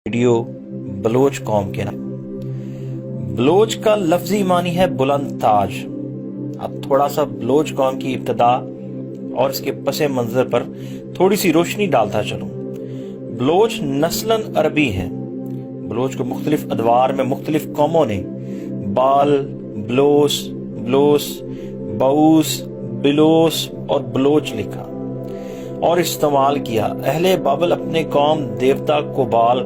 Video Bloch कौम के नाम। बलोच का लफ्जी मानी है बुलंद ताज। अब थोड़ा सा बलोच कौम की इब्तदा और इसके पसे मंजर पर थोड़ी सी रोशनी डालता चलूं। बलोच नस्लन अरबी है। बलोच को मुख्तलिफ अदवार में मुख्तलिफ कौमों ने बाल, बलोस, बलोस, बाउस, बिलोस और बलोच लिखा और इस्तेमाल किया। अहले बाबल अपने कौम देवता को बाल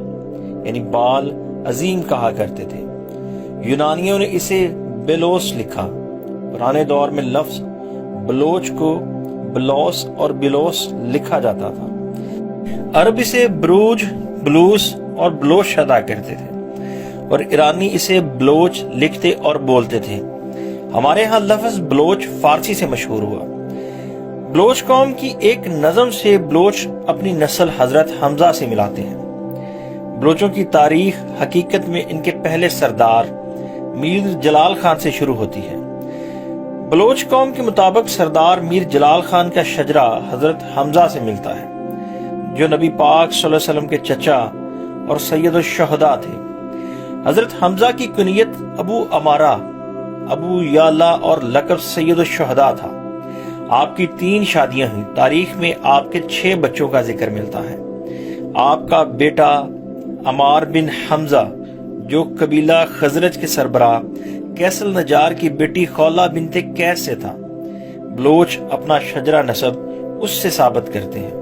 यानी बाल अजीम कहा करते थे। यूनानियों ने इसे बेलोस लिखा। पुराने दौर में लफ्ज बलोच को बलोस और बिलोस लिखा जाता था। अरब इसे ब्रूज, बलूस और बलोच अदा करते थे और ईरानी इसे बलोच लिखते और बोलते थे। हमारे यहाँ लफ्ज बलोच फारसी से मशहूर हुआ। बलोच कौम की एक नज़म से बलोच अपनी नस्ल हजरत हमजा से मिलाते हैं। बलोचों की तारीख हकीकत में इनके पहले सरदार मीर जलाल खान से शुरू होती है। बलोच कौम के मुताबिक सरदार मीर जलाल खान का शजरा हजरत हमजा से मिलता है, जो नबी पाक सल्लल्लाहु अलैहि वसल्लम के चचा और सैयद शुहदा थे। हजरत हमजा की कुनियत अबू अमारा, अबू याला और लकब सैयद शुहदा था। आपकी 3 शादियां हुई। तारीख में आपके 6 बच्चों का जिक्र मिलता है। आपका बेटा अमार बिन हमजा, जो कबीला खजरज के सरबराह कैसल नजार की बेटी खौला बिनते कैस से था। बलोच अपना शजरा नसब उससे साबित करते हैं।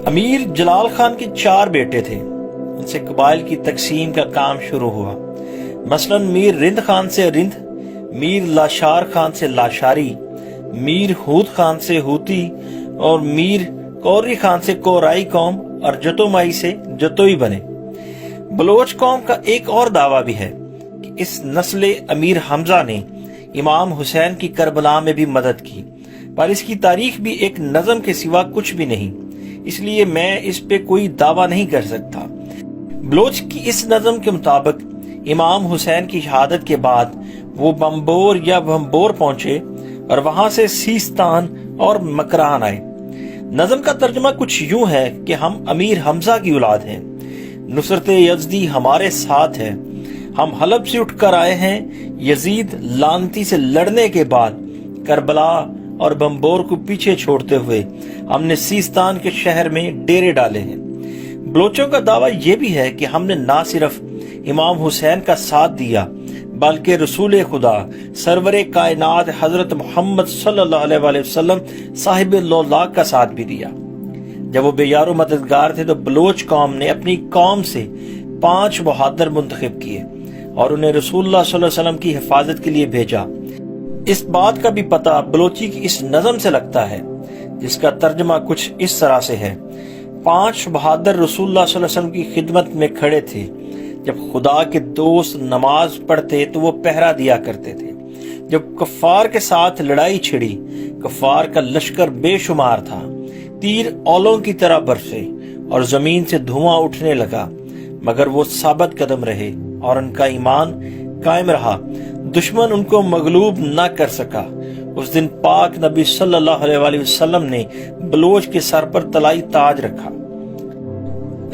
अमीर जलाल खान के 4 बेटे थे। उनसे कबाइल की तकसीम का काम शुरू हुआ। मसलन मीर रिंद खान से रिंद, मीर लाशार खान से लाशारी, मीर हूत खान से हूती और मीर कौरी खान से कोराई कौम और जतोमाई से जतोई बने। बलोच कौम का एक और दावा भी है कि इस नस्ल अमीर हमजा ने इमाम हुसैन की करबला में भी मदद की, पर इसकी तारीख भी एक नज़म के सिवा कुछ भी नहीं, इसलिए मैं इस पे कोई दावा नहीं कर सकता। बलोच की इस नज़म के मुताबिक इमाम हुसैन की शहादत के बाद वो बम्बोर या भम्बोर पहुंचे और वहां से सीस्तान और मकरान आए। नज़म का तर्जुमा कुछ यूं है कि हम अमीर हमजा की औलाद हैं, नुसरत यज़दी हमारे साथ है। हम हलब से उठकर आए हैं। यजीद लानती से लड़ने के बाद करबला और बम्बोर को पीछे छोड़ते हुए हमने सीस्तान के शहर में डेरे डाले हैं। बलोचों का दावा यह भी है कि हमने ना सिर्फ इमाम हुसैन का साथ दिया, बल्कि रसूल खुदा सरवरे कायनात हजरत मोहम्मद सल्लल्लाहु अलैहि वसल्लम साहिब लौला का साथ भी दिया। जब वो बेयारो मददगार थे तो बलोच कौम ने अपनी कौम से 5 बहादुर मुंतखब किए और उन्हें रसूलुल्लाह सल्लल्लाहु अलैहि वसल्लम की हिफाजत के लिए भेजा। इस बात का भी पता बलोची की इस नज़म से लगता है, जिसका तर्जमा कुछ इस तरह से है। 5 बहादुर रसूलुल्लाह सल्लल्लाहु अलैहि वसल्लम की खिदमत में खड़े थे। जब खुदा के दोस्त नमाज पढ़ते तो वो पहरा दिया करते थे। जब कफ्फार के साथ लड़ाई छिड़ी, कफ्फार का लश्कर बेशुमार था। तीर औलों की तरह बरसे और जमीन से धुआं उठने लगा, मगर वो साबित कदम रहे और उनका ईमान कायम रहा। दुश्मन उनको मगलूब न कर सका। उस दिन पाक नबी सल्लल्लाहु अलैहि वसल्लम ने बलोच के सर पर तलाई ताज रखा।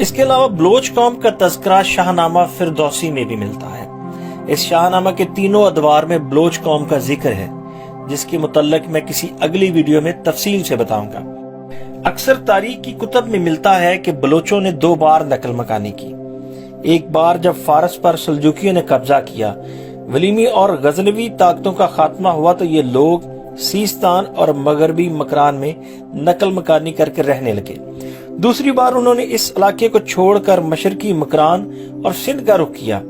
इसके अलावा बलोच कौम का तज़किरा शाहनामा फिरदौसी में भी मिलता है। इस शाहनामा के 3 अदवार में बलोच कौम का जिक्र है, जिसके मुतल्लिक मैं किसी अगली वीडियो में तफसील से बताऊंगा। अक्सर तारीख की कुतब में मिलता है कि बलोचों ने 2 बार नकल मकानी की। एक बार जब फारस पर सल्जुकियों ने कब्जा किया, वलीमी और गजनवी ताकतों का खात्मा हुआ, तो ये लोग सीस्तान और मगरबी मकरान में नकल मकानी करके रहने लगे। दूसरी बार उन्होंने इस इलाके को छोड़कर मशरकी मकरान और सिंध का रुख किया।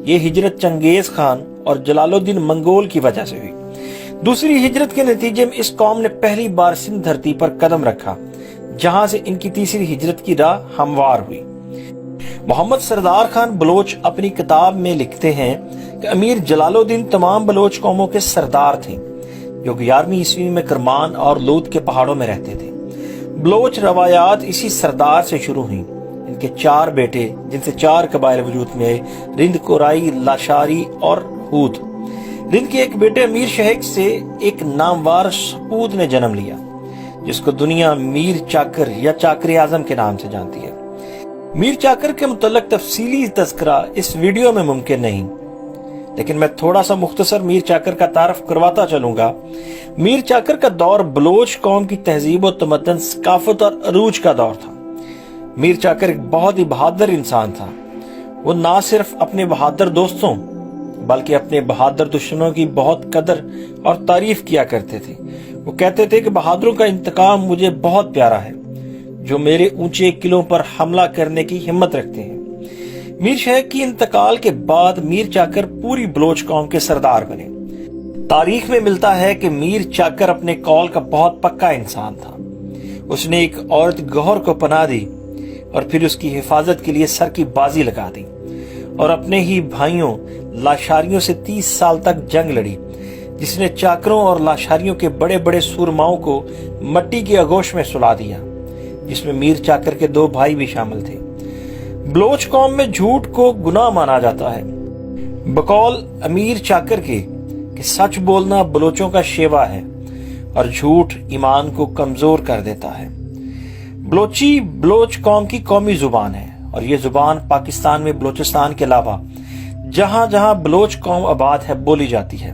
ये हिजरत चंगेज खान और जलालुद्दीन मंगोल की वजह से हुई। दूसरी हिजरत के नतीजे में इस कौम ने पहली बार सिंध धरती पर कदम रखा, जहां से इनकी तीसरी हिजरत की राह हमवार हुई। मोहम्मद सरदार खान बलोच अपनी किताब में लिखते हैं कि अमीर जलालुद्दीन तमाम बलोच कौमों के सरदार थे, जो 11वीं ईस्वी में करमान और लूत के पहाड़ों में रहते थे। बलोच रवायात इसी सरदार से शुरू हुई। इनके 4 बेटे, जिनसे 4 कबाइल वजूद में आए, रिंद, कोराई, लाशारी और हूद। रिंद के एक बेटे अमीर शहेक से एक नामवार सपूत ने जन्म लिया, जिसको दुनिया मीर चाकर या चाकर आजम के नाम से जानती है। میر چاکر کے متعلق تفصیلی تذکرہ اس ویڈیو میں ممکن نہیں، لیکن میں تھوڑا سا مختصر میر چاکر کا تعارف کرواتا چلوں گا۔ میر چاکر کا دور بلوچ قوم کی تہذیب و تمدن، ثقافت اور عروج کا دور تھا۔ میر چاکر ایک بہت ہی بہادر انسان تھا۔ وہ نہ صرف اپنے بہادر دوستوں بلکہ اپنے بہادر دشمنوں کی بہت قدر اور تعریف کیا کرتے تھے۔ وہ کہتے تھے کہ بہادروں کا انتقام مجھے بہت پیارا ہے، جو میرے اونچے قلعوں پر حملہ کرنے کی ہمت رکھتے ہیں۔ میر شیخ کی انتقال کے بعد میر چاکر پوری بلوچ قوم کے سردار بنے۔ تاریخ میں ملتا ہے کہ میر چاکر اپنے قول کا بہت پکا انسان تھا۔ اس نے ایک عورت گوہر کو پناہ دی اور پھر اس کی حفاظت کے لیے سر کی بازی لگا دی اور اپنے ہی بھائیوں لاشاریوں سے 30 سال تک جنگ لڑی، جس نے چاکروں اور لاشاریوں کے بڑے بڑے سورماؤں کو مٹی کی آغوش میں سلا دیا، جس میں میر چاکر کے 2 بھائی بھی شامل تھے۔ بلوچ قوم میں جھوٹ کو گناہ مانا جاتا ہے، بقول امیر چاکر کے کہ سچ بولنا بلوچوں کا شیوا ہے اور جھوٹ ایمان کو کمزور کر دیتا ہے۔ بلوچی بلوچ قوم کی قومی زبان ہے اور یہ زبان پاکستان میں بلوچستان کے علاوہ جہاں جہاں بلوچ قوم آباد ہے بولی جاتی ہے۔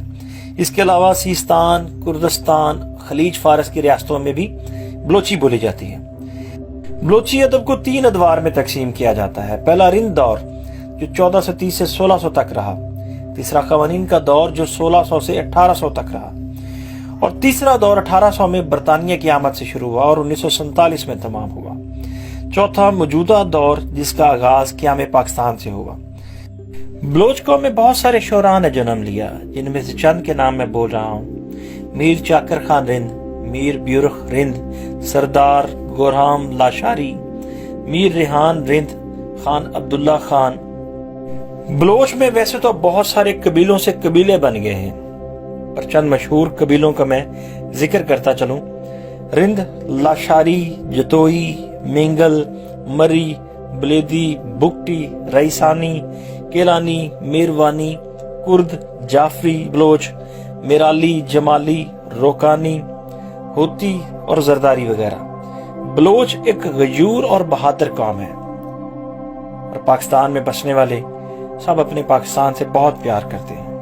اس کے علاوہ سیستان، کردستان، خلیج فارس کی ریاستوں میں بھی بلوچی بولی جاتی ہے۔ بلوچی ادب کو 3 ادوار میں تقسیم کیا جاتا ہے۔ پہلا رند دور جو 1430 سے 1600 تک رہا، تیسرا قوانین کا دور جو 1600 سے 1800 تک رہا، اور تیسرا دور 1800 میں برطانیہ کی آمد سے شروع ہوا اور 1947 میں تمام ہوا۔ چوتھا موجودہ دور جس کا آغاز قیام پاکستان سے ہوا۔ بلوچ قوم میں بہت سارے شعراء نے جنم لیا، جن میں سے چند کے نام میں بول رہا ہوں۔ میر چاکر خان رند، میر بیورخ رند، سردار گورہام لاشاری، میر ریحان رند، خان عبداللہ خان۔ بلوچ میں ویسے تو بہت سارے قبیلوں سے قبیلے بن گئے ہیں، اور چند مشہور قبیلوں کا میں ذکر کرتا چلوں۔ رند، لاشاری، جتوئی، مینگل، مری، بلیدی، بگٹی، ریسانی، کیلانی، میروانی، کرد، جعفری بلوچ، میرالی، جمالی، روکانی، ہوتی اور زرداری وغیرہ۔ بلوچ ایک غیور اور بہادر قوم ہے، اور پاکستان میں بسنے والے سب اپنے پاکستان سے بہت پیار کرتے ہیں۔